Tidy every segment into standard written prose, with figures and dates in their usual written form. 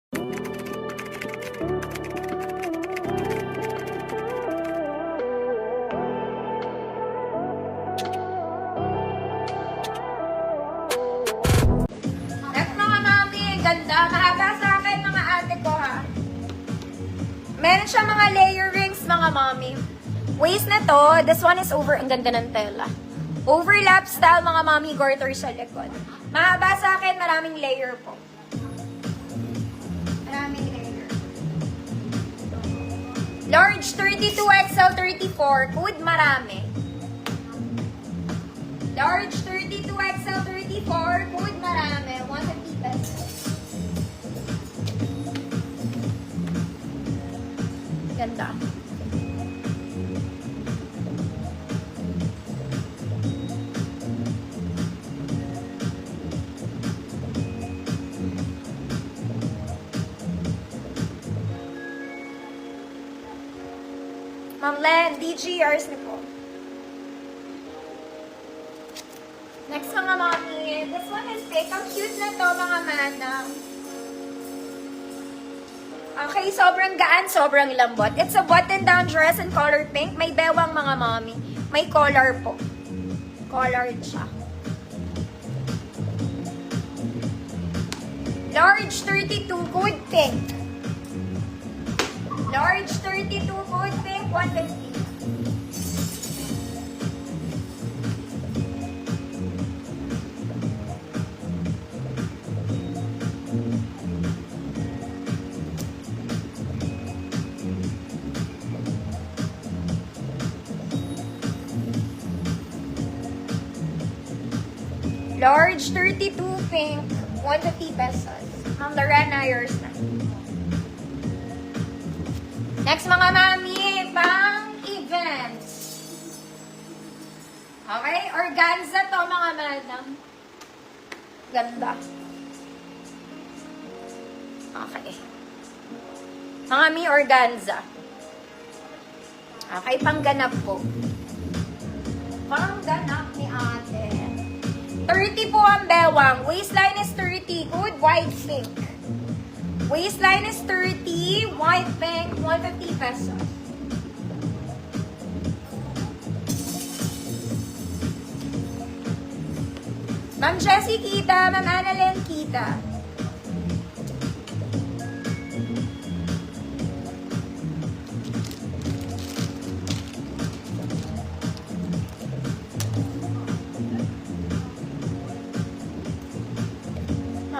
Next mga mami, ganda. Mahaba sa akin mga ate ko ha. Meron siya mga layer rings mga mami. Waist na to, this one is over, ang ganda ng tela. Overlap style mga mami, garter sa likod. Mahaba sa akin, maraming layer po. Maraming layer. Large 32 XL 34, good marami. Large 32 XL 34, good marami. 150 pesos. Ganda. Ma'am Len, DGRs na po. Next mga mami, this one is fake. Ang cute na to mga madam. Okay, sobrang gaan, sobrang lambot. It's a button-down dress in color pink. May bewang mga mami. May collar po. Collared siya. Large 32, good pink. Large 32, good pink, 150. Large 32 pink, 150 pesos. Ma'am Lorena, yours na. Next mga mami, pang events. Okay, organza to mga madam. Ganda. Okay. Mga mi organza. Okay, pangganap po. Pangganap ni ate. 30 po ang bewang. Waistline is 30. Good white pink. Waistline is 30. White pink. 150 pesos. Ma'am Jessie kita. Ma'am Annalyn kita.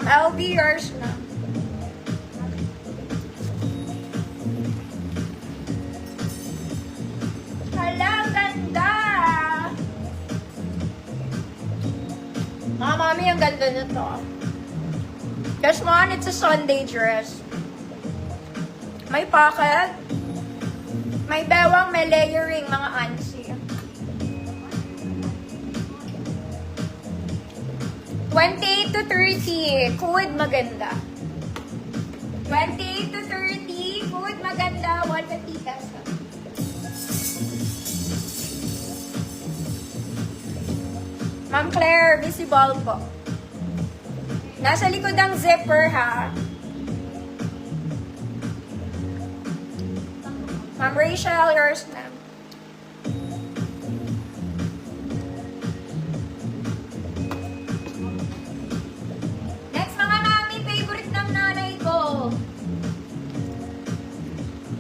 LB, yours na. Hala, ganda! Mga mami, ang ganda na to. Just one, it's a Sunday dress. May pocket. May bewang, may layering, mga ansi. 28 to 30, good maganda. 28 to 30, good maganda, 150 pesos. Ma'am Claire, visible po. Nasa likod ang zipper ha. Ma'am Rachel, yours na.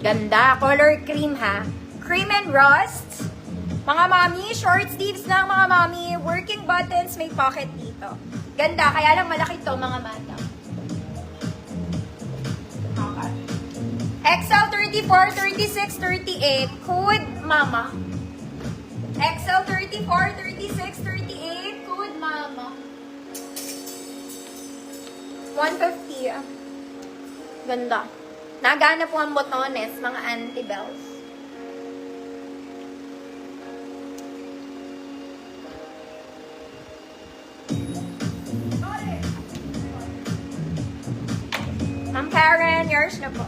Ganda. Color cream ha. Cream and rust. Mga mami, short sleeves lang mga mami. Working buttons, may pocket dito. Ganda. Kaya lang malaki to mga madam. Okay. XL 34, 36, 38. Code mama. XL 34, 36, 38. Code mama. 150. Ganda. Nagana po ang botones, mga anti-bells. Ma'am Karen, yours na po.